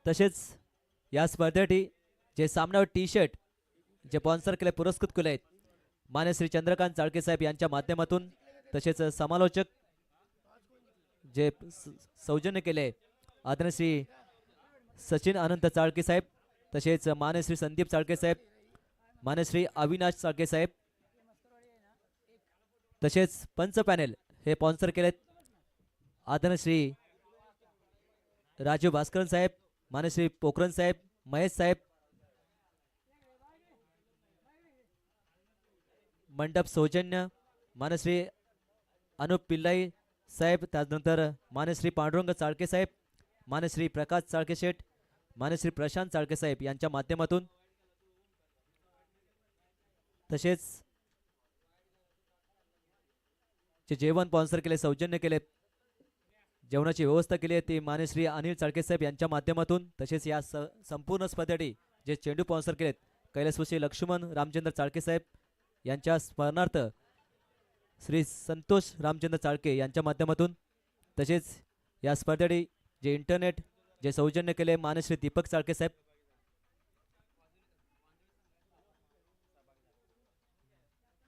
तसेच या स्पर्धेसाठी जे सामन्यावर टी शर्ट जे स्पॉन्सर केले पुरस्कृत केले आहेत मान्य श्री चंद्रकांत चाळके साहेब यांच्या माध्यमातून, तसेच समालोचक जे सौजन्य केले आदरणीय श्री सचिन अनंत चाळके साहेब, तसेच मान्य श्री संदीप चाळके साहेब, मान्य श्री अविनाश चाळके साहेब, तसेच पंच पॅनेल हे स्पॉन्सर केलेत आदरणीय श्री राजीव भास्करन साहेब, मान्य श्री पोखरन साहेब, महेश साहेब, मंडप सौजन्य मान्य श्री अनुप पिल्लाई साहेब, त्यानंतर मान्य श्री पांडुरंग चाळके साहेब, मान्य श्री प्रकाश चाळके शेठ, मान्य श्री प्रशांत चाळके साहेब यांच्या माध्यमातून, तसेच जे जेवण स्पॉन्सर केले सौजन्य केले जेवणाची व्यवस्था केली आहे ती मान्य श्री अनिल चाळके साहेब यांच्या माध्यमातून, तसेच या संपूर्ण स्पर्धेसाठी जे चेंडू स्पॉन्सर केलेत कैलासवासी लक्ष्मण रामचंद्र चाळके साहेब यांच्या स्मरणार्थ श्री संतोष रामचंद्र चाळके यांच्या माध्यमातून, तसेच या स्पर्धेसाठी जे इंटरनेट जे सौजन्य केले मान्य श्री दीपक चाळके साहेब,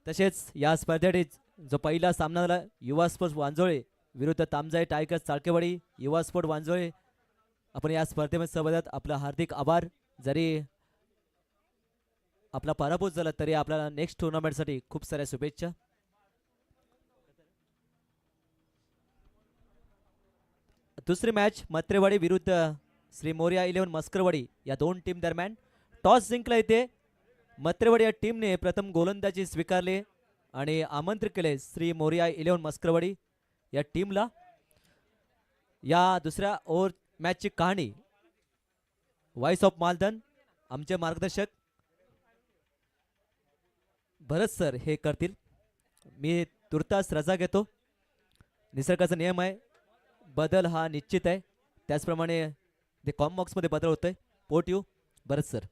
तसेच या स्पर्धेसाठी जो पहिला सामना झाला युवा स्पोर्ट्स वांजोळे विरुद्ध तामजाई टायगर्स चाळकेवाडी, युवा स्पोर्ट वांजोळे आपण या स्पर्धेमध्ये सहभागात आपलं हार्दिक आभार. जरी आपला पराभूत झाला तरी आपल्याला नेक्स्ट टुर्नामेंटसाठी खूप साऱ्या शुभेच्छा. दुसरी मॅच मत्रेवाडी विरुद्ध श्री मोरिया 11 मस्करवाडी या दोन टीम दरम्यान. टॉस जिंकला इथे मत्रेवाडी या टीमने प्रथम गोलंदाजी स्वीकारली आणि आमंत्रित केले श्री मोरिया 11 मस्करवाडी या टीमला. या दुसऱ्या ओव्हर मॅचची कहाणी व्हॉइस ऑफ मालधन आमचे मार्गदर्शक भरत सर हे करतील. मी तुर्तास रजा घेतो. निसर्गाचा नियम आहे, बदल हा निश्चित आहे, त्याचप्रमाणे ते कॉम बॉक्समध्ये बदल होतोय. पोट यू भरत सर.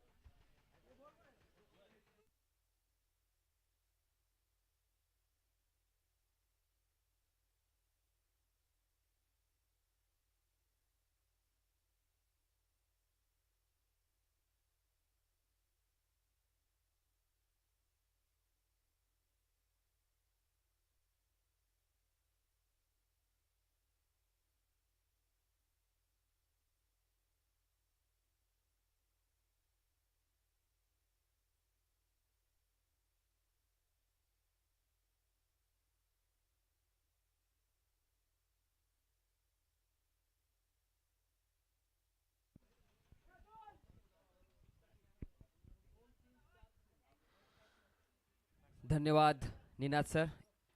धन्यवाद निनाद सर.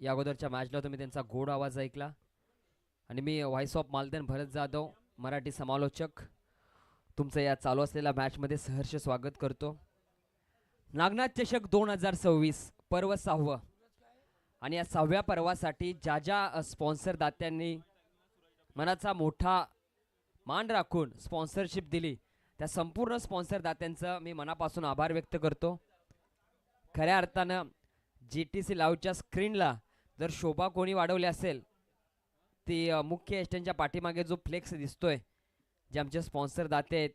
या अगोदरच्या मॅचला तुम्ही त्यांचा गोड आवाज ऐकला आणि मी व्हॉइस ऑफ मालधन भरत जाधव मराठी समालोचक तुमचं या चालू असलेल्या मॅचमध्ये सहर्ष स्वागत करतो. नागनाथ चषक 2026 पर्व 6वं आणि या 6व्या पर्वासाठी ज्या ज्या स्पॉन्सर दात्यांनी मनाचा मोठा मान राखून स्पॉन्सरशिप दिली त्या संपूर्ण स्पॉन्सर दात्यांचं मी मनापासून आभार व्यक्त करतो. खऱ्या अर्थानं GTC लाईव्हच्या स्क्रीनला जर शोभा कोणी वाढवली असेल ती मुख्य एस्टनच्या पाठीमागे जो फ्लेक्स दिसतोय जे आमचे स्पॉन्सर दाते आहेत,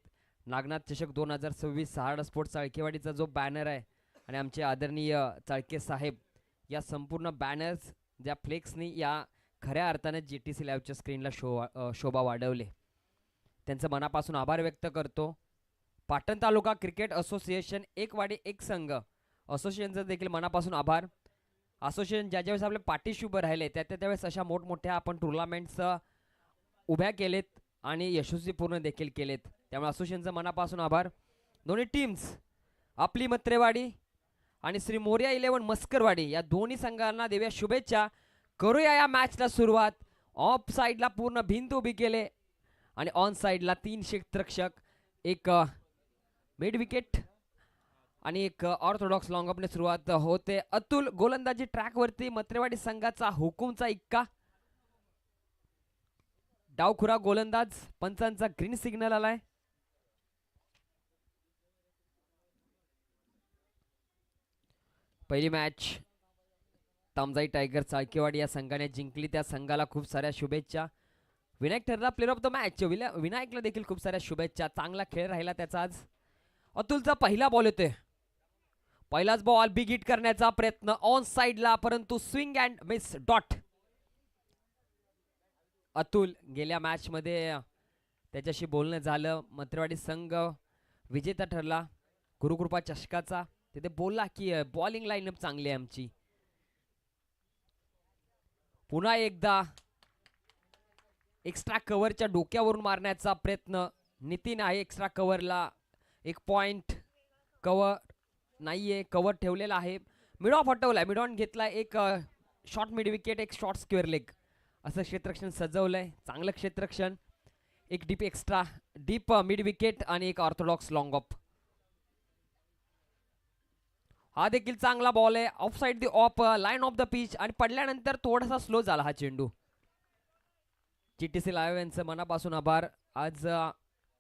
नागनाथ चषक 2026 सहारडा स्पोर्ट्स चाळकेवाडीचा जो बॅनर आहे आणि आमचे आदरणीय चाळके साहेब, या संपूर्ण बॅनर्स ज्या फ्लेक्सनी या खऱ्या अर्थाने GTC लाईव्हच्या स्क्रीनला शोभा वाढवले त्यांचं मनापासून आभार व्यक्त करतो. पाटण तालुका क्रिकेट असोसिएशन एक वाडी एक संघ असोसिएशनचं देखील मनापासून आभार. असोसिएशन ज्या ज्यावेळेस आपले पाठीशी उभं राहिले त्यावेळेस अशा मोठमोठ्या आपण टुर्नामेंट्स उभ्या केलेत आणि यशस्वीपूर्ण देखील केलेत, त्यामुळे असोसिएशनचं मनापासून आभार. दोन्ही टीम्स आपली मत्रेवाडी आणि श्री मोरिया 11 मस्करवाडी या दोन्ही संघांना देऊया शुभेच्छा. करूया या मॅचला सुरुवात. ऑफ साईडला पूर्ण भिंत उभी केले आणि ऑन साईडला 3 क्षेत्ररक्षक, एक मिड विकेट आणि एक ऑर्थोडॉक्स लॉंग अपने सुरुवात होते. अतुल गोलंदाजी ट्रॅकवरती मत्रेवाडी संघाचा हुकुमचा इक्का. डावखुरा गोलंदाज, पंचांचा ग्रीन सिग्नल आलाय. पहिली मॅच तामजाई टायगर चाळकेवाडी या संघाने जिंकली, त्या संघाला खूप साऱ्या शुभेच्छा. विनायक ठरला प्लेअर ऑफ द मॅच. विनायकला देखील खूप साऱ्या शुभेच्छा. चांगला खेळ राहिला त्याचा आज. अतुलचा पहिला बॉल येतोय. पहिलाच बॉल बिग हिट करण्याचा प्रयत्न ऑन साइडला, परंतु swing and miss dot. Atul गेल्या मॅच मध्ये त्याच्याशी बोलणं झालं. मंत्रेवाडी संघ विजेता ठरला गुरुकृपा चषकाचा. तिथे बोलला की बॉलिंग लाईनअप चांगली आहे आमची. पुन्हा एकदा एक्स्ट्रा कव्हरच्या डोक्यावरून मारण्याचा प्रयत्न. नितीन आहे एक्स्ट्रा कव्हरला. एक पॉइंट कव्हर नाहीये, कव्हर ठेवलेला आहे. मिड ऑफ हटवलाय, मिड ऑन घेतलाय. एक शॉर्ट मिड विकेट, एक शॉर्ट स्क्वेअर लेग असं क्षेत्ररक्षण सजवलंय. चांगलं क्षेत्ररक्षण. एक deep extra deep mid wicket आणि एक ऑर्थोडॉक्स लॉंग ऑफ. हा देखील चांगला बॉल आहे. Of side the of line of the pitch आणि पडल्यानंतर थोडासा स्लो झाला हा चेंडू. GTC लाईव्ह यांचं मनापासून आभार. आज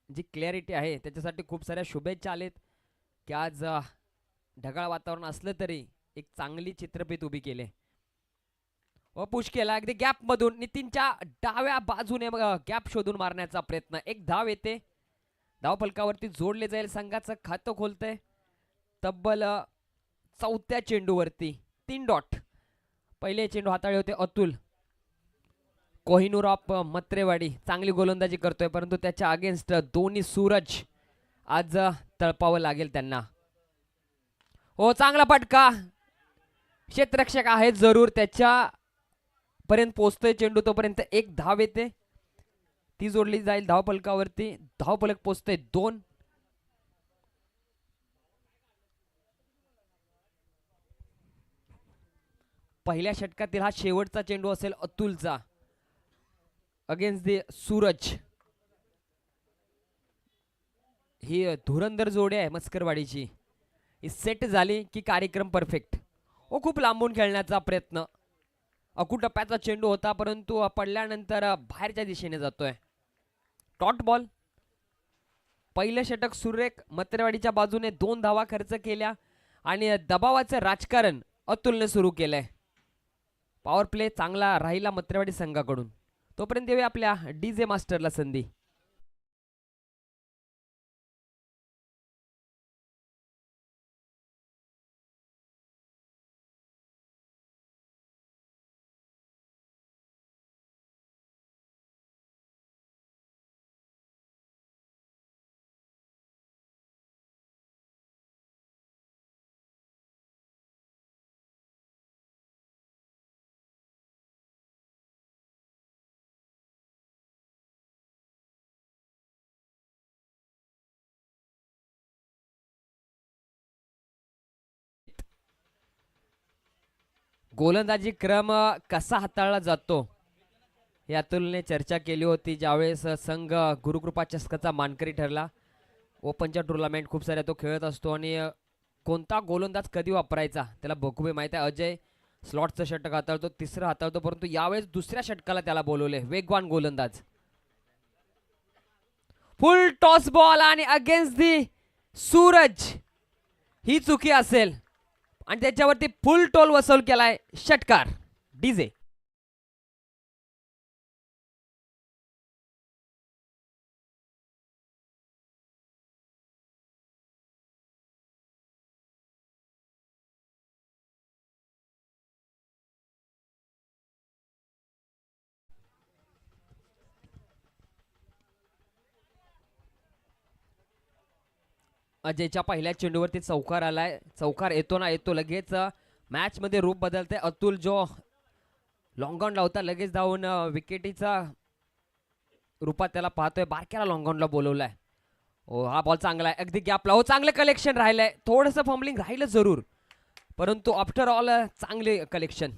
जी क्लॅरिटी आहे त्याच्यासाठी खूप साऱ्या शुभेच्छा आलेत की आज ढगाळ वातावरण असलं तरी एक चांगली चित्रफित उभी केले. व पुश केला अगदी गॅप मधून. नितीनच्या डाव्या बाजूने गॅप शोधून मारण्याचा प्रयत्न. एक धाव येते. धाव फलकावरती जोडले जाईल. संघाचं खातं खोलतंय तब्बल चौथ्या चेंडूवरती 3 डॉट. पहिले चेंडू हाताळले होते अतुल. कोहिनूर ऑफ मत्रेवाडी चांगली गोलंदाजी करतोय, परंतु त्याच्या अगेन्स्ट दोन्ही सूरज आज तळपावं लागेल त्यांना. हो चांगला फटका. क्षेत्ररक्षक आहे जरूर, त्याच्या पर्यंत पोहोचतोय चेंडू. तोपर्यंत एक धाव येते, ती जोडली जाईल धाव फलकावरती. धाव फलक पोहोचतोय 2. पहिल्या षटकातील हा शेवटचा चेंडू असेल अतुलचा अगेन्स्ट द सूरज. ही धुरंधर जोडी आहे मस्करवाडीची. ही सेट झाली की कार्यक्रम परफेक्ट. ओ खूप लांबून खेळण्याचा प्रयत्न. अकुटप्प्याचा चेंडू होता, परंतु पडल्यानंतर बाहेरच्या दिशेने जातोय. Dot ball. पहिलं षटक सुरेख मत्रेवाडीच्या बाजूने 2 धावा खर्च केल्या आणि दबावाचं राजकारण अतुलने सुरू केलंय. पॉवर प्ले चांगला राहिला मत्रेवाडी संघाकडून. तोपर्यंत देऊया आपल्या DJ मास्टरला संधी. गोलंदाजी क्रम कसा हाताळला जातो हे अतुलने चर्चा केली होती ज्यावेळेस संघ गुरुकृपा चषकाचा मानकरी ठरला. ओपनच्या टुर्नामेंट खूप साऱ्या तो खेळत असतो आणि कोणता गोलंदाज कधी वापरायचा त्याला बघूबे माहिती आहे. अजय स्लॉटचं षटक हाताळतो, तिसरं हाताळतो, परंतु यावेळेस दुसऱ्या षटकाला त्याला बोलवले. वेगवान गोलंदाज. फुल टॉस बॉल आणि अगेन्स्ट दी सूरज. ही चुकी असेल आणि त्याच्यावरती फुल टोल वसूल केलाय षटकार DJ. अजयच्या पहिल्या चेंडूवरती चौकार आलाय. चौकार येतो ना येतो लगेच मॅच मध्ये रूप बदलते. अतुल जो लॉंग ऑन लावता लगेच धावून विकेटीचा रूपात त्याला पाहतोय. बारक्याला लॉंग ऑनला बोलवलाय. ओ हा बॉल चांगला आहे अगदी गॅपला. हो चांगलं कलेक्शन राहिलंय. थोडंसं फंबलिंग राहिलं जरूर, परंतु आफ्टर ऑल चांगले कलेक्शन.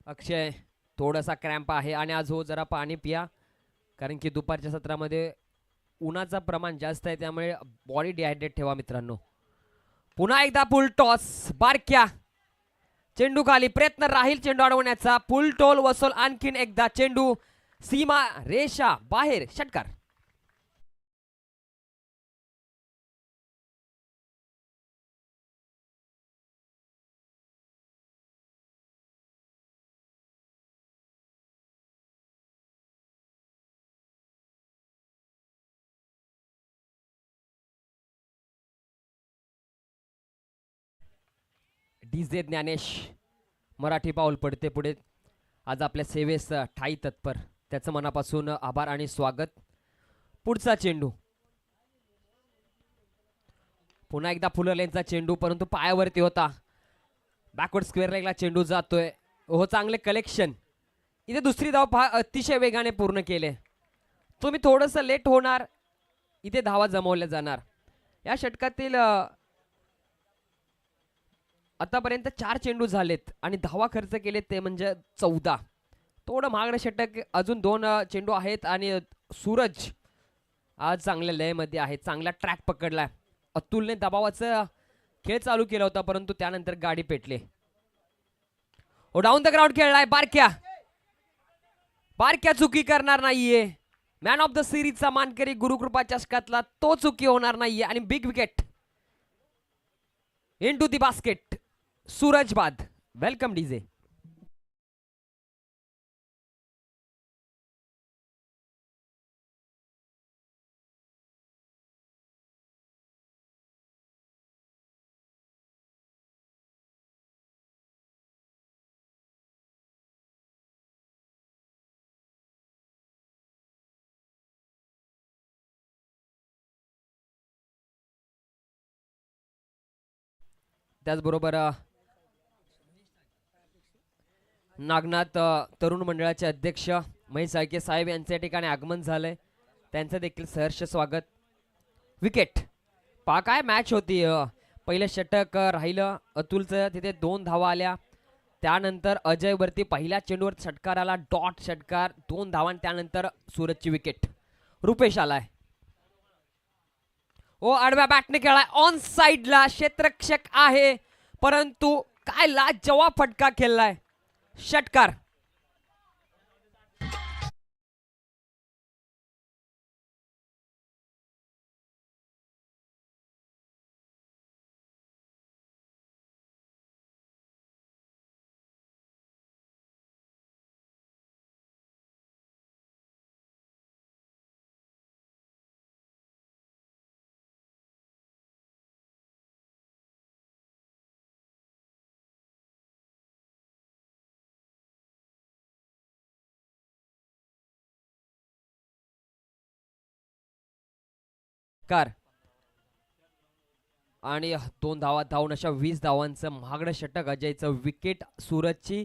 अक्षय थोडासा क्रॅम्प आहे आणि आज हो जरा पाणी पिया, कारण की दुपारच्या सत्रामध्ये उन्हाचं प्रमाण जास्त आहे, त्यामुळे बॉडी डिहायड्रेट ठेवा मित्रांनो. पुन्हा एकदा फुल टॉस. बारक्या चेंडू खाली. प्रयत्न राहील चेंडू अडवण्याचा. फुल टोल वसूल आणखीन एकदा. चेंडू सीमा रेषा बाहेर. षटकार. डीजे ज्ञानेश मराठी पाऊल पडते पुढे. आज आपल्या सेवेस ठाई तत्पर, त्याचं मनापासून आभार आणि स्वागत. पुढचा चेंडू पुन्हा एकदा फुलरलेनचा चेंडू, परंतु पायावरती होता. बॅकवर्ड स्क्वेअर लेगला चेंडू जातोय. हो, चांगले कलेक्शन. इथे दुसरी धाव पहा, अतिशय वेगाने पूर्ण केले. तुम्ही थोडंसं लेट होणार, इथे धावा जमवल्या जाणार. या षटकातील आतापर्यंत 4 चेंडू झालेत आणि धावा खर्च केलेत ते म्हणजे 14. थोडं महागडं षटक, अजून 2 चेंडू आहेत आणि सूरज आज चांगल्या लयमध्ये आहे, चांगला ट्रॅक पकडलाय. अतुलने दबावाचा खेळ चालू केला होता, परंतु त्यानंतर गाडी पेटले. ओ, डाऊन द ग्राउंड खेळलाय बारक्या. बारक्या चुकी करणार नाहीये. मॅन ऑफ द सिरीजचा मानकरी गुरुकृपा चषकातला तो चुकी होणार नाहीये आणि big wicket into the basket. Suraj बाद. Welcome DJ. त्याचबरोबर नागनाथ तरुण मंडळाचे अध्यक्ष महेश साळके साहेब यांच्या ठिकाणी आगमन झालंय, त्यांचं देखील सहर्ष स्वागत. विकेट पहा, काय मॅच होती. पहिलं षटक राहिलं अतुलचं, तिथे 2 धावा आल्या. त्यानंतर अजय वरती पहिल्या चेंडूवर षटकार आला, डॉट षटकार, 2 धावा. त्यानंतर सूरजची विकेट. रुपेश आलाय. ओ, आडव्या बॅटने खेळाय, ऑन साइडला क्षेत्ररक्षक आहे, परंतु काय लाजवाब फटका खेळलाय. षटकार. कार आणि 2 धावा धावून अशा 20 धावांचं महागडं षटक. अजयचं विकेट. सूरजची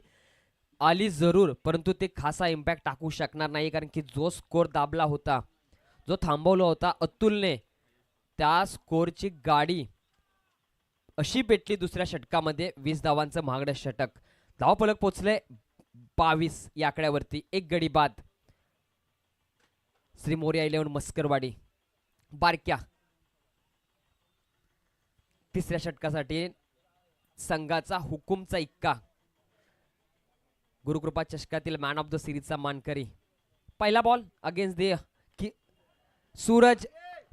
आली जरूर, परंतु ते खासा इम्पॅक्ट टाकू शकणार नाही, कारण की जो स्कोर दाबला होता, जो थांबवला होता अतुलने, त्या स्कोरची गाडी अशी पेटली दुसऱ्या षटकामध्ये. 20 धावांचं महागडं षटक. धावफलक पोचले 22 या आकड्यावरती. 1 गडी बाद. श्री मोरया 11 मस्करवाडी. बारक्या तिसऱ्या षटकासाठी संघाचा हुकुमचा इक्का. गुरुकृपा चषकातील मॅन ऑफ द सिरीजचा मानकरी. पहिला ball against the Suraj.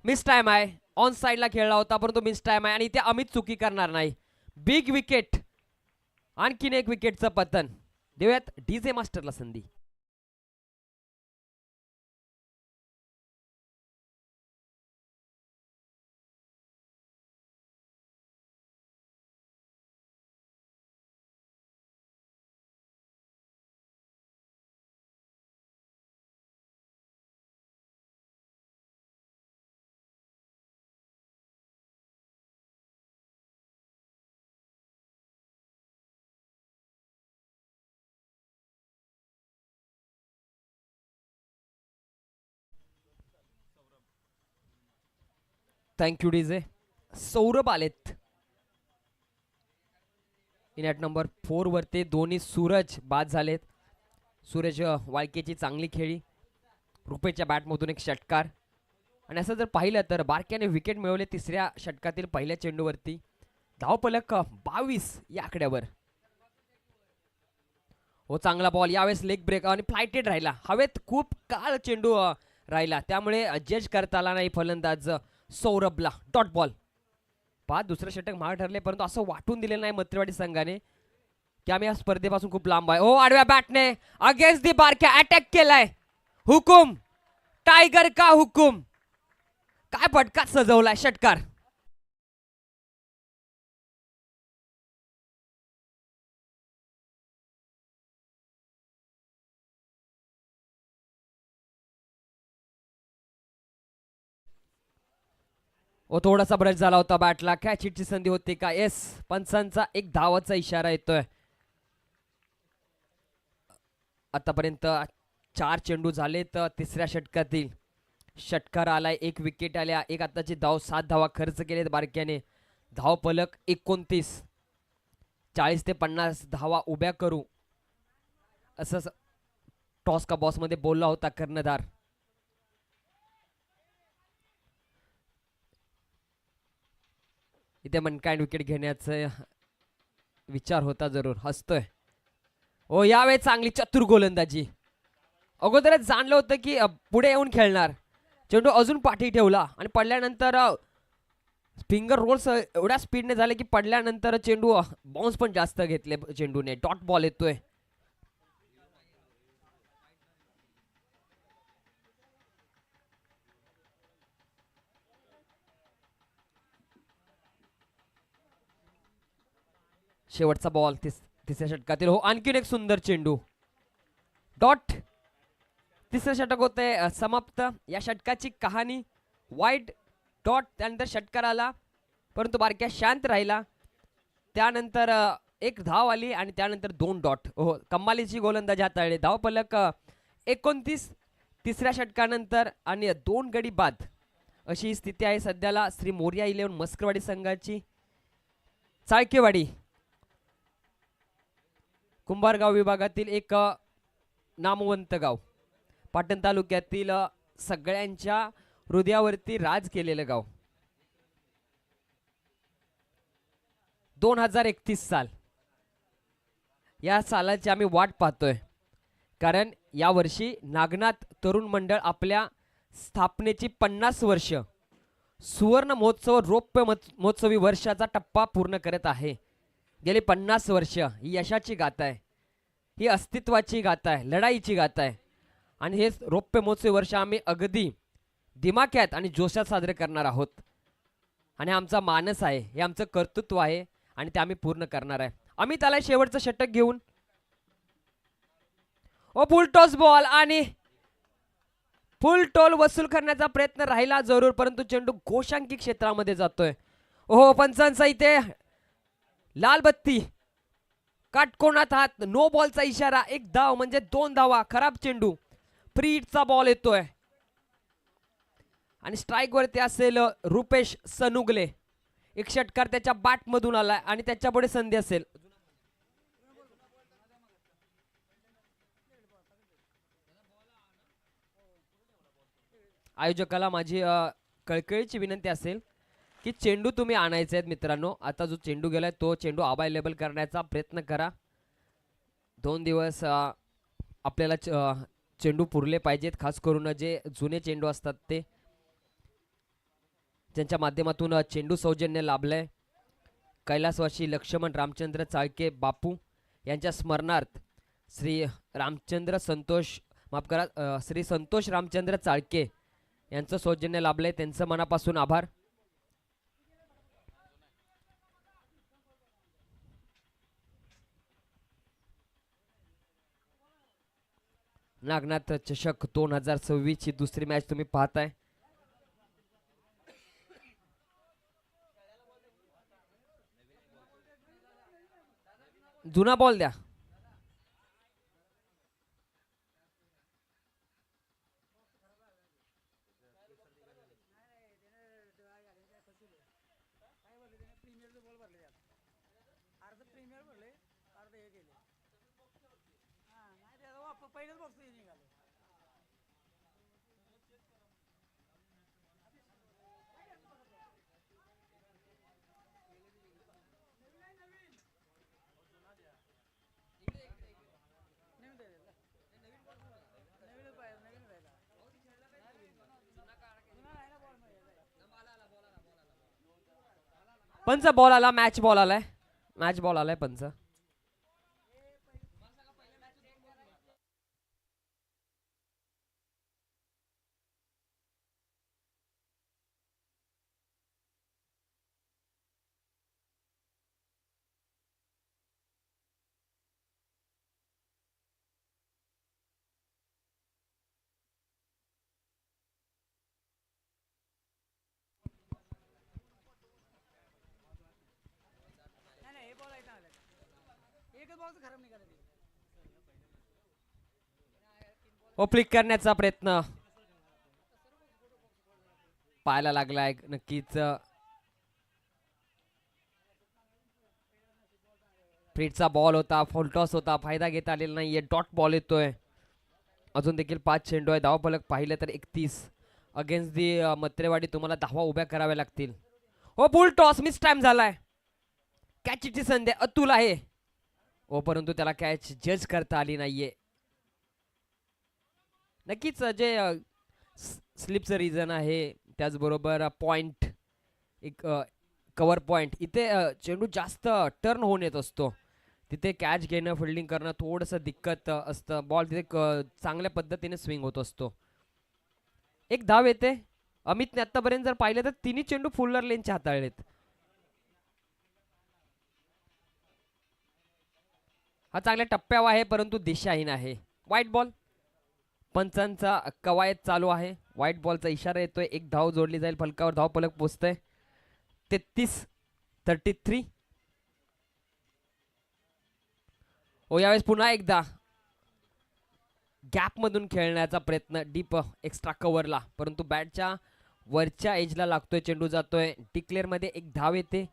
Miss time आहे. ऑन साइडला खेळला होता, परंतु मिस टाइम आहे आणि ते अमित चुकी करणार नाही. Big wicket. आणखीन 1 विकेटचं पतन. देऊयात डीजे मास्टरला संधी. Thank you DJ. सौरभ आलेत इन ॲट नंबर 4 वरती. दोन्ही सूरज बाद झालेत. सूरज वाळकेची चांगली खेळी, रुपेच्या बॅटमधून 1 षटकार. आणि असं जर पाहिलं तर बारक्याने विकेट मिळवले तिसऱ्या षटकातील पहिल्या चेंडूवरती. धावफलक 22 या आकड्यावर. हो, चांगला बॉल. यावेळेस लेग ब्रेक आणि फ्लायटेड राहिला. हवेत खूप काळ चेंडू राहिला, त्यामुळे जज करता आला नाही फलंदाज सौरभला. Dot ball. पहा, दुसरं षटक महाग ठरले, परंतु असं वाटून दिलेलं नाही मत्रेवाडी संघाने की आम्ही या स्पर्धेपासून खूप लांब आहे. ओ, आडव्या बॅटने अगेन्स्ट दी बारक्या अटॅक केलाय. हुकुम, टायगर का हुकुम. काय फटका सजवलाय. षटकार. थोडासा ब्रश झाला होता बॅटला. कॅच हिटची संधी होती का? येस, पंचांचा एक धावाचा इशारा येतोय. आतापर्यंत 4 चेंडू झालेत तिसऱ्या षटकातील. षटकार आलाय, 1 विकेट आल्या, एक आताची धाव, 7 धावा खर्च केलेत बारक्याने. धाव फलक 29. 40 ते 50 धावा उभ्या करू असं टॉस का बॉस मध्ये बोलला होता कर्णधार. इथे मनकाइंड विकेट घेण्याचा विचार होता जरूर. हसतोय. यावेळी चांगली चतुर गोलंदाजी. अगोदरच जाणलं होतं की पुढे येऊन खेळणार. चेंडू अजून पाठी ठेवला आणि पडल्यानंतर फिंगर रोल्स एवढ्या स्पीडने झाले की पडल्यानंतर चेंडू बाउन्स पण जास्त घेतले चेंडूने. डॉट बॉल येतोय. शेवटचा बॉल तिसऱ्या षटकातील. आणखीन एक सुंदर चेंडू. डॉट. तिसरं षटक होते समाप्त. या षटकाची कहाणी वाईट डॉट. त्यानंतर षटकार आला परंतु बारक्या शांत राहिला. त्यानंतर एक धाव आली आणि त्यानंतर 2 डॉट. कमालीची गोलंदाजी हाताळली. धाव फलक 29 तिसऱ्या षटकानंतर आणि 2 गडी बाद अशी स्थिती आहे सध्याला श्री मोरया 11 मस्करवाडी संघाची. चाळकेवाडी कुंभारगाव विभागातील एक नामवंत गाव. पाटण तालुक्यातील सगळ्यांच्या हृदयावरती राज केलेलं गाव. 2031 साल या सालाची आम्ही वाट पाहतोय. कारण यावर्षी नागनाथ तरुण मंडळ आपल्या स्थापनेची 50 वर्ष सुवर्ण महोत्सव रौप्य महोत्सवी वर्षाचा टप्पा पूर्ण करत आहे. गेली 50 वर्ष ही यशाची गाथा आहे. ही अस्तित्वाची गाथा आहे. लढाईची गाथा आहे. आणि हे रौप्य महोत्सवी वर्ष आम्ही अगदी दिमाख्यात आणि जोशात साजरे करणार आहोत. आणि आमचा मानस आहे, हे आमचं कर्तृत्व आहे आणि ते आम्ही पूर्ण करणार आहे. आम्ही त्याला शेवटचं षटक घेऊन फुल टॉस बॉल आणि फुल टोल वसूल करण्याचा प्रयत्न राहिला जरूर परंतु चेंडू गोशांकी क्षेत्रामध्ये जातोय. पंचांचा इथे लाल बत्ती. काटकोनात हात. नो बॉलचा इशारा. 1 धाव म्हणजे 2 धावा. खराब चेंडू. फ्री हिटचा बॉल येतोय आणि स्ट्राईक वरती असेल रुपेश सनुगले. एक षटकार त्याच्या बॅट मधून आलाय आणि त्याच्या पुढे संधी असेल. आयोजकाला माझी कळकळीची विनंती असेल की चेंडू तुम्ही आणायचे आहेत मित्रांनो. आता जो चेंडू गेलाय तो चेंडू अवेलेबल करण्याचा प्रयत्न करा. 2 दिवस आपल्याला चेंडू पुरले पाहिजेत. खास करून जे जुने चेंडू असतात ते ज्यांच्या माध्यमातून चेंडू सौजन्य लाभलंय. कैलासवासी लक्ष्मण रामचंद्र चाळके बापू यांच्या स्मरणार्थ श्री रामचंद्र संतोष माफ करा श्री संतोष रामचंद्र चाळके यांचं सौजन्य लाभलंय. त्यांचं मनापासून आभार. नागनाथ चषक 2026 ची दुसरी मॅच तुम्ही पाहताय. जुना बॉल द्या. पंच बॉल आला. मॅच बॉल आलाय. मॅच बॉल आलाय पंच. ओ फ्लिक करण्याचा प्रयत्न पाहायला लागलाय नक्कीच. फ्रीटचा बॉल होता, फुलटॉस होता, फायदा घेता आलेला नाहीये. डॉट बॉल येतोय. अजून देखील 5 चेंडू आहे. धावफलक पाहिलं तर 31 अगेन्स्ट दी मत्रेवाडी. तुम्हाला धावा उभ्या कराव्या लागतील. हो बुल टॉस मिस टाइम झालाय. कॅचची संधी अतुल आहे. ओ परंतु त्याला कॅच जज करता आली नाहीये. नक्कीच जे स्लिपचं रिझन आहे, त्याचबरोबर पॉइंट एक कव्हर पॉइंट इथे चेंडू जास्त टर्न होऊन येत असतो. तिथे कॅच घेणं फिल्डिंग करणं थोडंसं दिक्कत असतं. बॉल तिथे चांगल्या पद्धतीने स्विंग होत असतो. एक धाव येते. अमितने आतापर्यंत जर पाहिलं तर तिन्ही चेंडू फुल्लर लेनचे हाताळलेत. हा चांगल्या टप्प्यावर आहे परंतु दिशाहीन आहे. White ball. पंचांचा कवायत चालू आहे. व्हाईट बॉलचा इशारा येतोय. एक धाव जोडली जाईल. फलकावर धाव फलक पोचतंय 33-33. ओ यावेळेस पुन्हा एकदा गॅप मधून खेळण्याचा प्रयत्न डीप एक्स्ट्रा कव्हरला, परंतु बॅटच्या वरच्या एजला लागतोय. चेंडू जातोय. डिक्लेअर मध्ये एक धाव येते.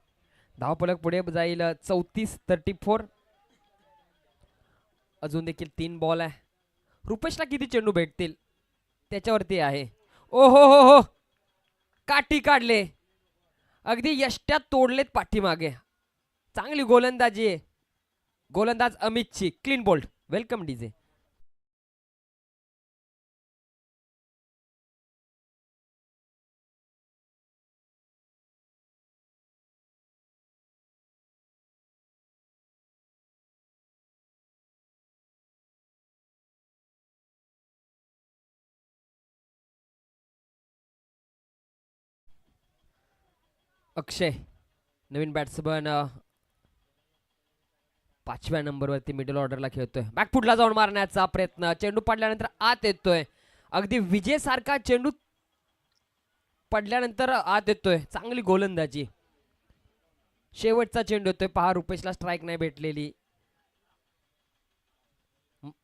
धाव फलक पुढे जाईल 34-34. अजून देखील 3 बॉल आहे. रुपेशला किती चेंडू भेटतील त्याच्यावरती आहे. ओ हो हो हो काठी काढले. अगदी यष्ट्यात तोडलेत पाठीमागे. चांगली गोलंदाजी आहे. गोलंदाज अमितची clean bowled. Welcome DJ. Akshay नवीन बॅट्समन 5व्या नंबरवरती मिडल ऑर्डरला खेळतोय. बॅकफुटला जाऊन मारण्याचा प्रयत्न. चेंडू पडल्यानंतर आत येतोय. अगदी विजय सारखा चेंडू पडल्यानंतर आत येतोय. चांगली गोलंदाजी. शेवटचा चेंडू येतोय. पहा रुपेशला स्ट्राईक नाही भेटलेली.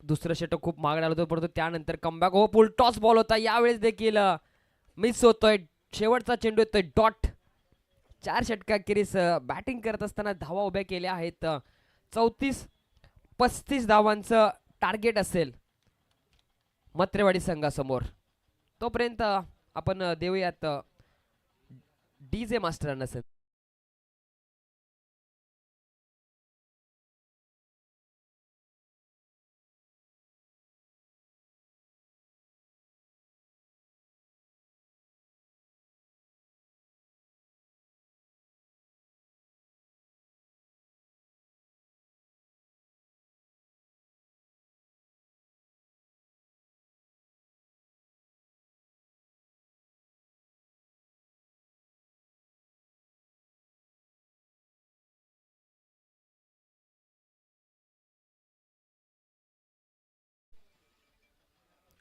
दुसरं षटक खूप मागणार होतं परंतु त्यानंतर कमबॅक. हो फुल टॉस बॉल होता. यावेळेस देखील मिस होतोय. शेवटचा चेंडू येतोय. डॉट. 4 षटकाखेरीस बॅटिंग करत असताना धावा उभ्या केल्या आहेत. 34-35 धावांचं टार्गेट असेल मत्रेवाडी संघासमोर. तोपर्यंत आपण देऊयात डीजे मास्टरांना.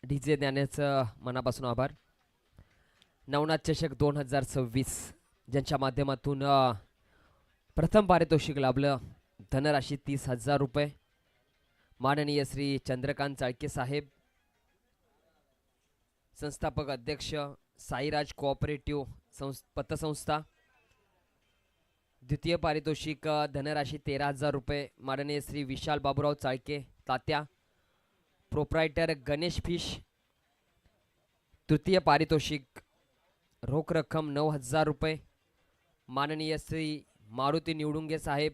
डीजे ज्ञानेचं मनापासून आभार. नवनाथ चषक 2026 ज्यांच्या माध्यमातून प्रथम पारितोषिक लाभलं. धनराशी 30,000 रुपये. माननीय श्री चंद्रकांत चाळके साहेब, संस्थापक अध्यक्ष साईराज कोऑपरेटिव्ह पतसंस्था. द्वितीय पारितोषिक धनराशी 13,000 रुपये. माननीय श्री विशाल बाबूराव चाळके तात्या, प्रोप्रायटर गणेश फिश. तृतीय पारितोषिक रोख रक्कम 9,000 रुपये. माननीय श्री मारुती निवडुंगे साहेब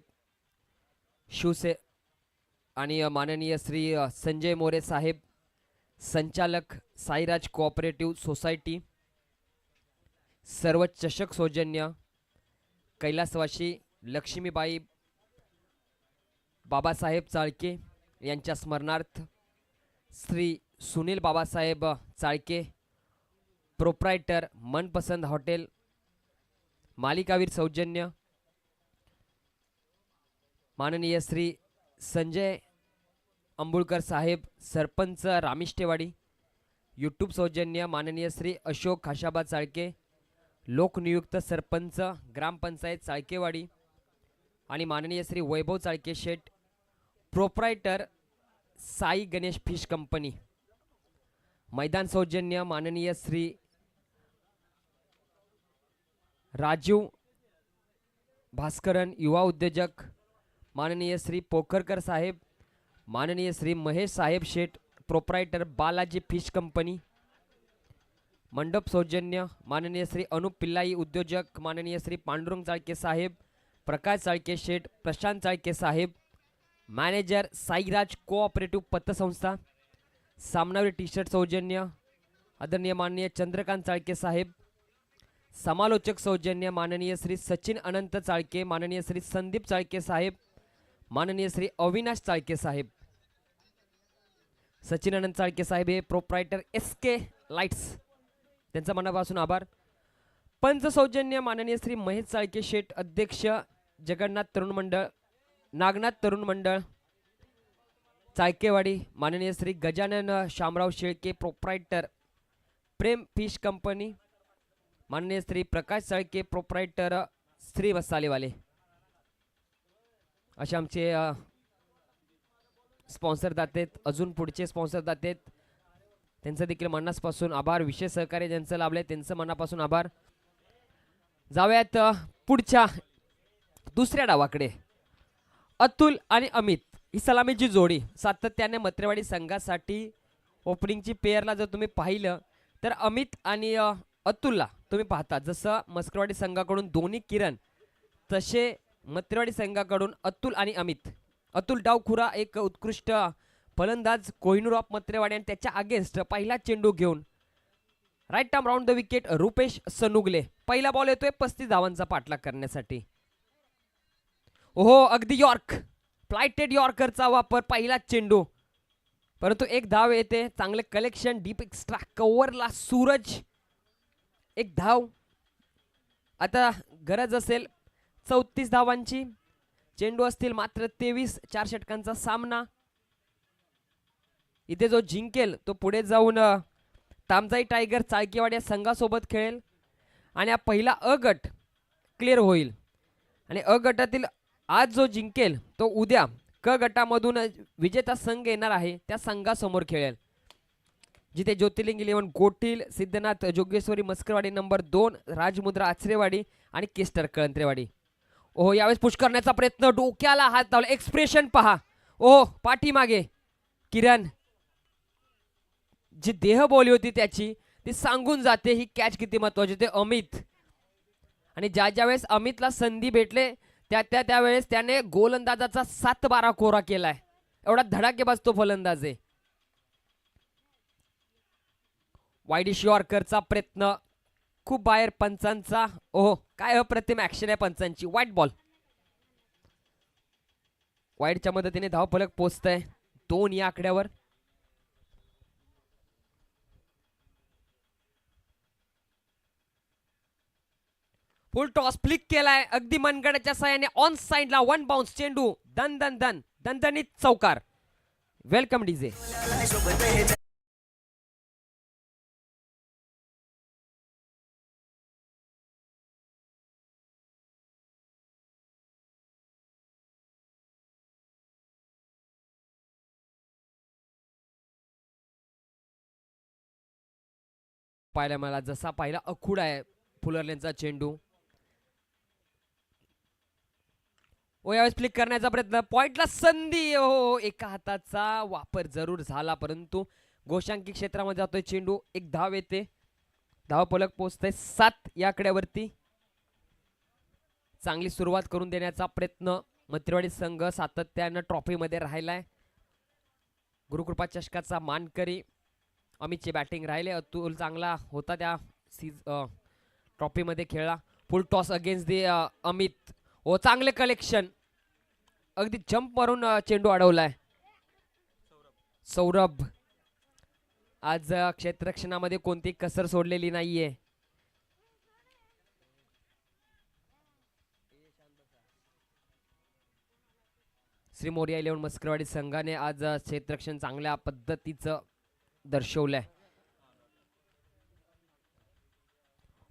शिवसे आणि माननीय श्री संजय मोरे साहेब, संचालक साईराज कोऑपरेटिव्ह सोसायटी. सर्व चषक सौजन्य कैलासवासी लक्ष्मीबाई बाबासाहेब चाळके यांच्या स्मरणार्थ श्री सुनील बाबासाहेब चाळके, प्रोप्रायटर मनपसंद हॉटेल, मालिकावीर सौजन्य. माननीय श्री संजय अंबुळकर साहेब, सरपंच रामिष्टेवाडी. यूट्यूब सौजन्य माननीय श्री अशोक खाशाबा चाळके, लोकनियुक्त सरपंच ग्रामपंचायत चाळकेवाडी. आणि माननीय श्री वैभव चाळके शेठ, proprietor Sai Ganesh fish company. मैदान सौजन्य माननीय श्री राजीव भास्करन युवा उद्योजक माननीय श्री पोखरकर साहेब, माननीय श्री महेश साहेब शेठ प्रोप्रायटर बालाजी फिश कंपनी. मंडप सौजन्य माननीय श्री अनुप पिल्लाई उद्योजक माननीय श्री पांडुरंग चाळके साहेब, प्रकाश चाळके शेठ, प्रशांत चाळके साहेब. मॅनेजर साईराज कोऑपरेटिव्ह पतसंस्था. सामनावीर टी शर्ट सौजन्य आदरणीय माननीय चंद्रकांत चाळके साहेब. समालोचक सौजन्य माननीय श्री सचिन अनंत चाळके, माननीय श्री संदीप चाळके साहेब, माननीय श्री अविनाश चाळके साहेब. सचिन अनंत चाळके साहेब हे प्रोप्रायटर SK लाईट्स, त्यांचा मनापासून आभार. पंच सौजन्य माननीय श्री महेश चाळके शेठ अध्यक्ष जगन्नाथ तरुण मंडळ, नागनाथ तरुण मंडळ चाळकेवाडी. माननीय श्री गजानन शामराव शेळके प्रोप्रायटर प्रेम फिश कंपनी. माननीय श्री प्रकाश चाळके प्रोप्रायटर श्री मसालेवाले. असे आमचे स्पॉन्सर दातेत. अजून पुढचे स्पॉन्सर दातेत, त्यांचं देखील मनापासून आभार. विशेष सहकार्य ज्यांचं लाभले त्यांचं मनापासून आभार. जाऊयात पुढच्या दुसऱ्या डावाकडे. अतुल आणि अमित ही सलामीची जोडी सातत्याने मत्रेवाडी संघासाठी ओपनिंगची पेअरला जर तुम्ही पाहिलं तर अमित आणि अतुलला तुम्ही पाहता. जसं मस्करवाडी संघाकडून दोन्ही किरण, तसे मत्रेवाडी संघाकडून अतुल आणि अमित. अतुल डावखुरा एक उत्कृष्ट फलंदाज कोहिनूर ऑफ मत्रेवाडी आणि त्याच्या अगेन्स्ट पहिला चेंडू घेऊन right arm round the wicket Rupesh Sanugle. पहिला बॉल येतोय 35 धावांचा पाठलाग करण्यासाठी. ओहो, अगदी यॉर्क, फ्लायटेड यॉर्करचा वापर, पहिला चेंडू, परंतु एक धाव येते. चांगले कलेक्शन, डीप एक्स्ट्रा कव्हरला सूरज, एक धाव. आता गरज असेल 34 धावांची. चेंडू असतील मात्र 23. 4 षटकांचा सामना. इथे जो जिंकेल तो पुढे जाऊन तामजाई टायगर चाळकेवाडी या संघासोबत खेळेल आणि हा पहिला अ गट क्लिअर होईल. आणि अ गटातील आज जो जिंकेल तो उद्या क गटामधून विजेता संघ येणार आहे त्या संघासमोर खेळेल, जिथे ज्योतिर्लिंग 11 गोटील, सिद्धनाथ जोगेश्वरी मस्करवाडी नंबर 2, राजमुद्रा आचरेवाडी आणि केस्टर कळंत्रेवाडी. ओहो, यावेळेस पुश करण्याचा प्रयत्न, डोक्याला हात लावला. एक्सप्रेशन पहा. ओहो, पाठीमागे किरण, जी देहबोली होती त्याची ती सांगून जाते ही कॅच किती महत्वाची. ते अमित, आणि ज्या वेळेस अमितला संधी भेटले त्यावेळेस त्याने गोलंदाजाचा 7-12 कोरा केलाय. एवढा धडाकेबाज तो फलंदाज आहे. वाईडिश यॉर्करचा प्रयत्न खूप बाहेर पंचांचा. ओहो, काय अप्रतिम ऍक्शन आहे पंचांची. वाईट बॉल, वाईडच्या मदतीने धावफलक पोहोचतंय 2 या आकड्यावर. फुल टॉस फ्लिक केलाय अगदी मनगडाच्या साह्याने ऑन साइडला. 1 बाउन्स चेंडू, दन दन दन दणदणीत चौकार. Welcome DJ. पाहिला मला जसा पाहिला अखुड आहे फुलरलेनचा चेंडू. ओ, यावेळेस फ्लिक करण्याचा प्रयत्न, पॉइंटला संधी. हो, एका हाताचा वापर जरूर झाला परंतु गोशांकी क्षेत्रामध्ये जातोय चेंडू. एक धाव येते. धावफलक पोहोचतंय 7 या आकड्यावरती. चांगली सुरुवात करून देण्याचा प्रयत्न मत्रेवाडी संघ सातत्यानं ट्रॉफीमध्ये राहिलाय. गुरुकृपा चषकाचा मानकरी अमितची बॅटिंग राहिले. अतुल चांगला होता त्या ट्रॉफीमध्ये खेळला. फुल टॉस अगेन्स्ट दी अमित. ओ, चांगले कलेक्शन, अगदी जंप मारून चेंडू अडवलाय. सौरभ आज क्षेत्ररक्षणामध्ये कोणती कसर सोडलेली नाहीये. श्री मोरिया 11 मस्करवाडी संघाने आज क्षेत्ररक्षण चांगल्या पद्धतीचं दर्शवलंय.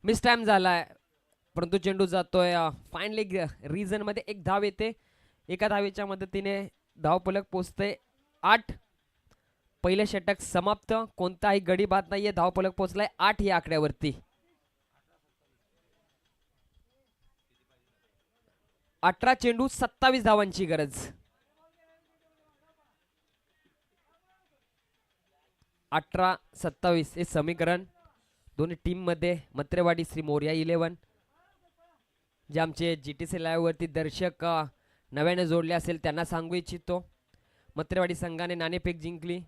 मिस टाइम झालाय परंतु चेंडू जातोय फाईन लेग रीजन मध्ये. एक धाव येते. एका धावेच्या मदतीने धावफलक पोचते 8. पहिले षटक समाप्त. कोणताही गडी बाद नाहीये. धावफलक पोचलाय 8 या आकड्यावरती. 18 चेंडू 27 धावांची गरज. 18-27 हे समीकरण दोन्ही टीम मध्ये. मत्रेवाडी श्री मोरया 11 जे आमचे GTC लाईव्ह वरती दर्शक नव्याने जोडले असेल त्यांना सांगू इच्छितो, मत्रेवाडी संघाने नाणेफेक जिंकली.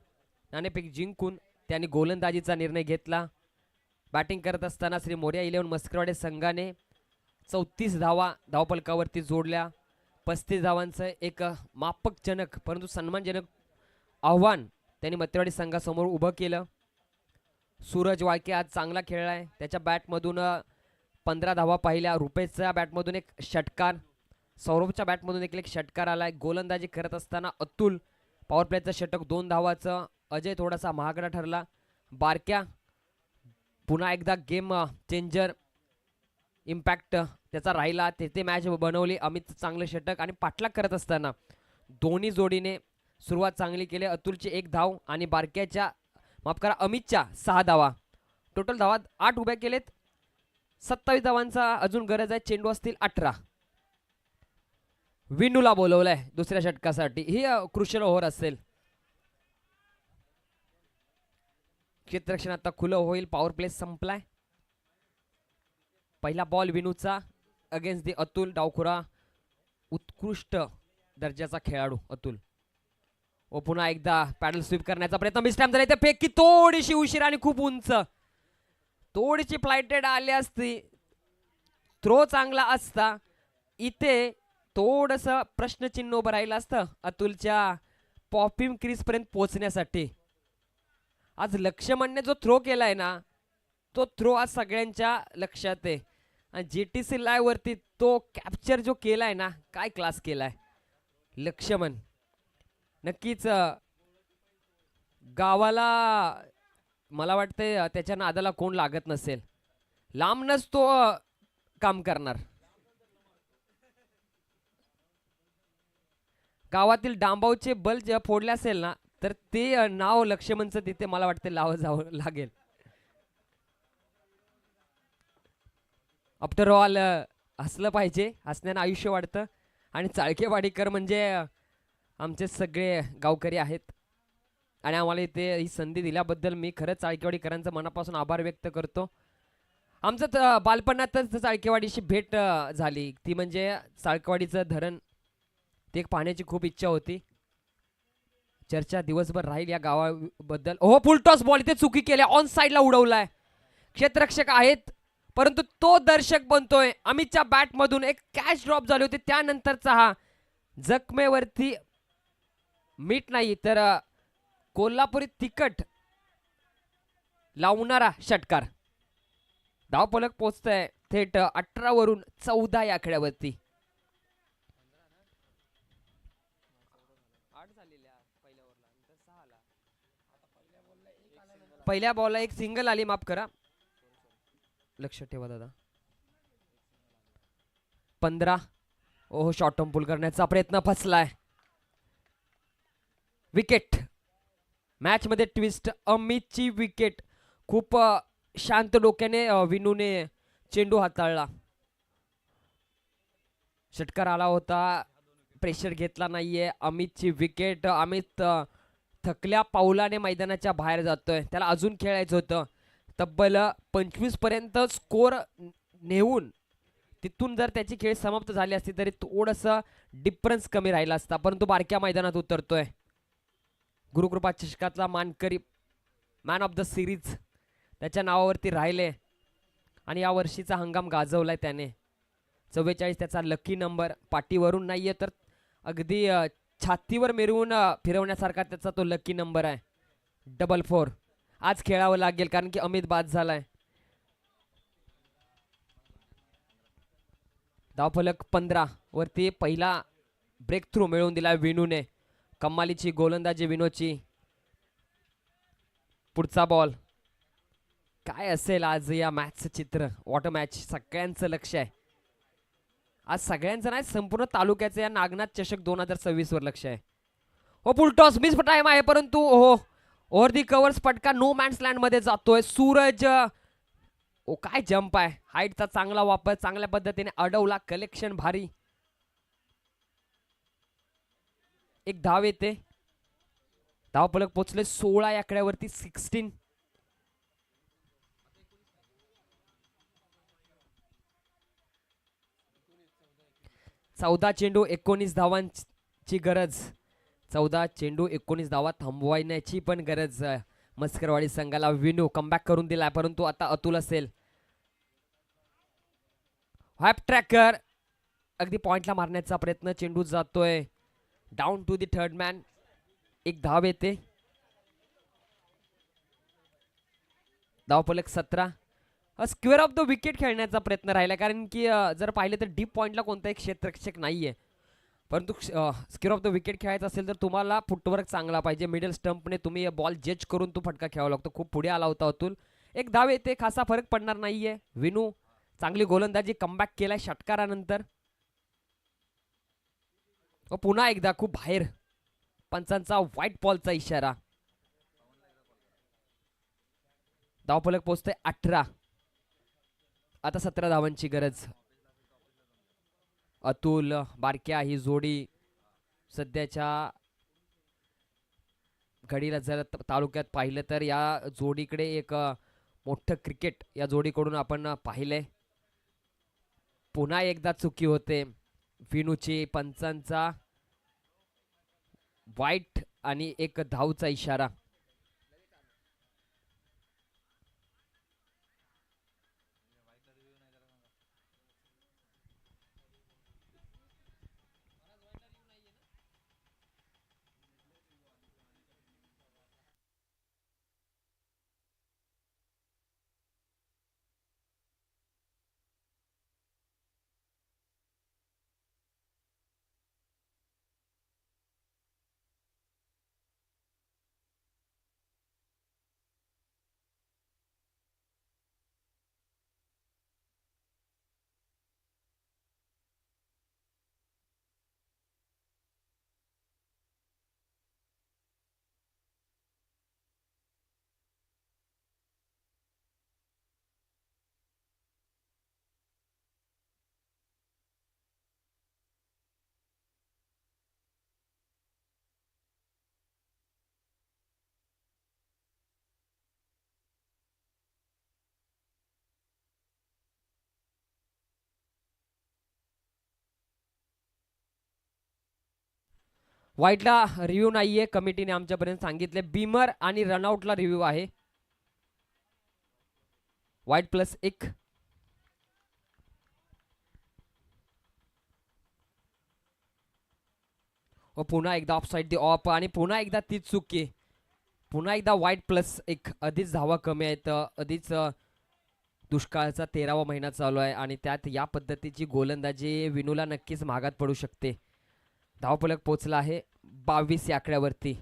नाणेफेक जिंकून त्यांनी गोलंदाजीचा निर्णय घेतला. बॅटिंग करत असताना श्री मोरया 11 मस्करवाडी संघाने 34 धावा धावफलकावरती जोडल्या. 35 धावांचं एक माफकजनक परंतु सन्मानजनक आव्हान त्यांनी मत्रेवाडी संघासमोर उभं केलं. सूरज वाळके आज चांगला खेळलाय. त्याच्या बॅटमधून 15 धावा पाहिल्या. रुपेशच्या बॅटमधून एक षटकार, सौरभच्या बॅटमधून एक षटकार आलाय. गोलंदाजी करत असताना अतुल पॉवर प्लेचं षटक 2 धावाचं. अजय थोडासा महागडा ठरला. बारक्या पुन्हा एकदा गेम चेंजर इम्पॅक्ट त्याचा राहिला. ते मॅच बनवली. अमित चांगलं षटक आणि पाठलाग करत असताना दोन्ही जोडीने सुरुवात चांगली केली. अतुलची 1 धाव आणि बारक्याच्या माफ करा अमितच्या 6 धावा. टोटल धावा 8 उभ्या केलेत. 27 धावांचा अजून गरज आहे. चेंडू असतील 18. विनूला बोलवलंय दुसऱ्या षटकासाठी. ही क्रुशियल ओव्हर असेल. क्षेत्ररक्षण आता खुलं होईल. पॉवर प्ले संपलाय. पहिला बॉल विनूचा अगेन्स्ट दी अतुल. डावखुरा उत्कृष्ट दर्जाचा खेळाडू अतुल. व पुन्हा एकदा पॅडल स्वीप करण्याचा प्रयत्न. मिस टाइम झाला. इथे फेक की थोडीशी उशीर आणि खूप उंच. थोडीशी फ्लायटेड आली असती. थ्रो चांगला असता. इथे थोडस प्रश्नचिन्ह उभं राहिलं असतं अतुलच्या पॉपिंग क्रीज पर्यंत पोहोचण्यासाठी. आज लक्ष्मणने जो थ्रो केलाय ना तो थ्रो आज सगळ्यांच्या लक्षात आहे. आणि GTC लाईव्ह वरती तो कॅप्चर जो केलाय ना काय क्लास केलाय लक्ष्मण. नक्कीच गावाला मला वाटतंय त्याच्या नादाला कोण लागत नसेल. लांबनच तो काम करणार. गावातील डांबावचे बल जे फोडले असेल ना तर ते नाव लक्ष्मणचं तिथे मला वाटतं लावं जावं लागेल. आफ्टर ऑल हसलं पाहिजे. हसण्यानं आयुष्य वाढतं. आणि चाळकेवाडीकर म्हणजे आमचे सगळे गावकरी आहेत. आणि आम्हाला इथे ही संधी दिल्याबद्दल मी खरंच चाळकेवाडीकरांचं मनापासून आभार व्यक्त करतो. आमचं बालपणातच चाळकेवाडीशी भेट झाली. ती म्हणजे चाळकेवाडीचं धरण. ते एक पाहण्याची खूप इच्छा होती. चर्चा दिवसभर राहील या गावाबद्दल. हो फुल टॉस बॉल इथे चुकी केल्या. ऑन साईडला उडवलाय. क्षेत्ररक्षक आहेत परंतु तो दर्शक बनतोय. अमितच्या बॅटमधून एक कॅच ड्रॉप झाली होती. त्यानंतरचा हा जखमेवरती मीठ नाही तर कोल्हापुरी तिखट लावणारा षटकार. धावफलक पोचतंय थेट 18 वरून 14 या आकड्यावरती. पहिल्या बॉलला एक सिंगल आली. माफ करा. लक्ष ठेवा दादा. 15. ओहो शॉर्ट टर्म पुल करण्याचा प्रयत्न फसलाय. विकेट. मॅच मध्ये ट्विस्ट. अमितची विकेट. खूप शांत डोक्याने विनूने चेंडू हाताळला. षटकार आला होता. प्रेशर घेतला नाहीये. अमितची विकेट. अमित थकल्या पावलाने मैदानाच्या बाहेर जातोय. त्याला अजून खेळायचं होतं. तब्बल 25 पर्यंत स्कोर नेऊन तिथून जर त्याची खेळ समाप्त झाली असती तरी थोडंसं डिफरन्स कमी राहिला असता. परंतु बारक्या मैदानात उतरतोय. गुरुकृपा चषकातला मानकरी मॅन ऑफ द सिरीज त्याच्या नावावरती राहिले. आणि या वर्षीचा हंगाम गाजवलाय त्याने. 44 त्याचा लकी नंबर. पाठीवरून नाहीये तर अगदी छातीवर मिरवून फिरवण्यासारखा त्याचा तो लकी नंबर आहे. 4-4. आज खेळावं लागेल कारण की अमित बाद झालाय. धावफलक 15 वरती पहिला ब्रेक थ्रू मिळवून दिला विनूने. कमालीची गोलंदाजी विनोची. पुढचा बॉल. काय असेल आज या मॅचचं चित्र. वॉटर मॅच सगळ्यांचं लक्ष आहे. आज सगळ्यांचं नाही संपूर्ण तालुक्याचं या नागनाथ चषक 2026 वर लक्ष आहे. हो फुल टॉस मिस टाइम आहे परंतु हो ओव्हर दी कव्हर्स फटका नो मॅन्स लँड मध्ये जातोय. सूरज ओ काय जंप आहे, हाईटचा चांगला वापर, चांगल्या पद्धतीने अडवला, कलेक्शन भारी. एक धाव येते, धाव फलक पोचले 16 या आकड्यावरती 16. चौदा चेंडू 19 धावांची गरज. 14 चेंडू 19 धावा थांबवायची पण गरज. मस्करवाडी संघाला विनू कमबॅक करून दिलाय परंतु आता अतुल असेल. व्हाईप ट्रॅकर अगदी पॉइंटला मारण्याचा प्रयत्न, चेंडू जातोय down to the third man. एक धाव येते, धावफलक 17. स्क्वेअर ऑफ द विकेट खेळण्याचा प्रयत्न राहिला कारण की जर पाहिलं तर डीप पॉइंटला कोणताही क्षेत्ररक्षक नाहीये, परंतु स्क्वेअर ऑफ द विकेट खेळायचं असेल तर तुम्हाला फुटवर्क चांगला पाहिजे. मिडल स्टंपने तुम्ही बॉल जज करून तो फटका खेळावा लागतो. खूप पुढे आला होता अतुल. एक धाव येते, खासा फरक पडणार नाहीये. विनू चांगली गोलंदाजी, कमबॅक केलाय षटकारानंतर. पुन्हा एकदा खूप बाहेर, पंचांचा व्हाईट बॉलचा इशारा. धावफलक पोहोचते 18. आता 17 धावांची गरज. अतुल बारक्या ही जोडी सध्याच्या घडीला जर तालुक्यात पाहिलं तर या जोडीकडे एक मोठं क्रिकेट या जोडीकडून आपण पाहिले. पुन्हा एकदा चुकी होते विनूची, पंचांचा वाईट आणि एक धावचा इशारा. व्हाईटला रिव्ह्यू नाहीये, कमिटीने आमच्यापर्यंत सांगितले. बीमर आणि रनआउटला रिव्ह्यू आहे. White plus 1. पुन्हा एकदा ऑफ साईड दी ऑफ आणि पुन्हा एकदा तीच चुकी. पुन्हा एकदा व्हाईट प्लस 1. आधीच धावा कमी आहेत, आधीच दुष्काळाचा 13वा महिना चालू आहे आणि त्यात या पद्धतीची गोलंदाजी विनूला नक्कीच महागात पडू शकते. धावफलक पोचला आहे 22 या आकड्यावरती.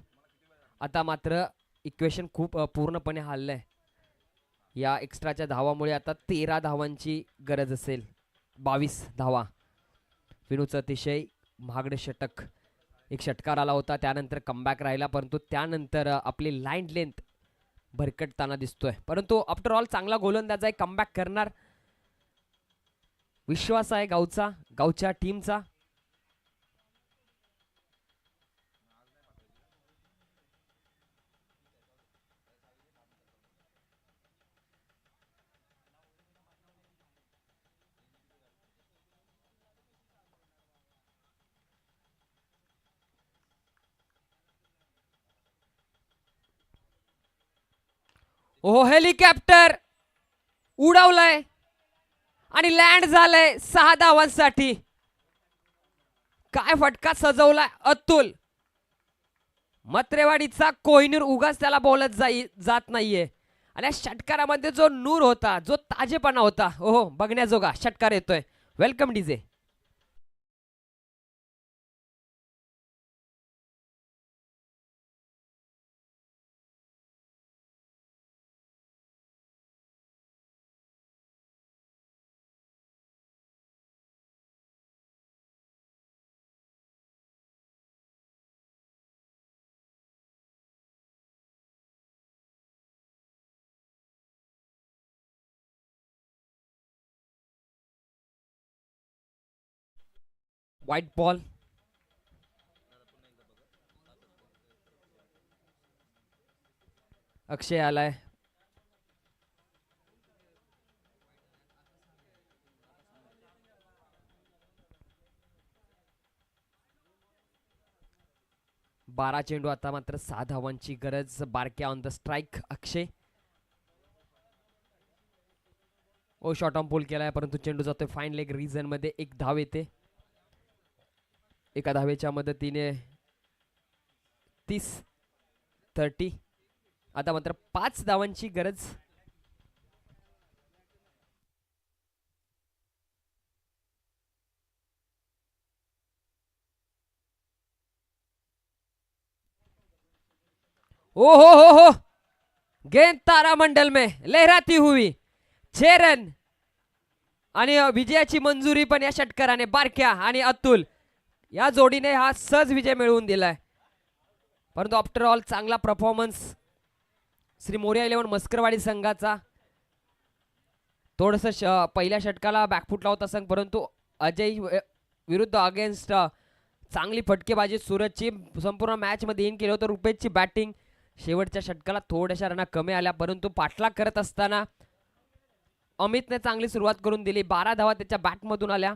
आता मात्र इक्वेशन खूप पूर्णपणे हललंय. या एक्स्ट्राच्या धावामुळे आता 13 धावांची गरज असेल. 22 धावा. विनूचं अतिशय महागडे षटक, एक षटकार आला होता, त्यानंतर कमबॅक राहिला परंतु त्यानंतर आपली लाईन लेंथ भरकटताना दिसतोय. परंतु आफ्टर ऑल चांगला गोलंदाज आहे, कमबॅक करणार विश्वास आहे गावचा, गावच्या टीमचा. ओहो, हेलिकॉप्टर उडवलंय आणि लँड झालंय 6 धावांसाठी. काय फटका सजवलाय अतुल. मत्रेवाडीचा कोहिनूर उगाच त्याला बोलत जात नाहीये आणि या षटकारामध्ये जो नूर होता, जो ताजेपणा होता, ओहो बघण्याजोगा षटकार येतोय. Welcome DJ. White ball. Akshay आलाय. बारा चेंडू, आता मात्र 6 धावांची गरज. Barkya on the strike. Akshay ओ शॉट ऑन पोल केलाय, परंतु चेंडू जातोय फाईन लेग रिजन मध्ये. एक धाव येते. एका धावेच्या मदतीने 30. आता मात्र 5 धावांची गरज. ओ हो, गेंद तारामंडल में लहराती हुई 6 रन आणि विजयाची मंजुरी पण या षटकाराने. बारक्या आणि अतुल या जोडीने हा सहज विजय मिळवून दिलाय. परंतु आफ्टर ऑल चांगला परफॉर्मन्स श्री मोरया 11 मस्करवाडी संघाचा. थोडस पहिल्या षटकाला बॅकफूट लावत असं, परंतु अजय विरुद्ध अगेन्स्ट चांगली फटकेबाजी सूरजची. संपूर्ण मॅच मध्ये इन केलं होतं. रुपेशची बॅटिंग शेवटच्या षटकाला थोड्याशा रना कमी आल्या, परंतु पाठलाग करत असताना अमितने चांगली सुरुवात करून दिली. 12 धावा त्याच्या बॅटमधून आल्या.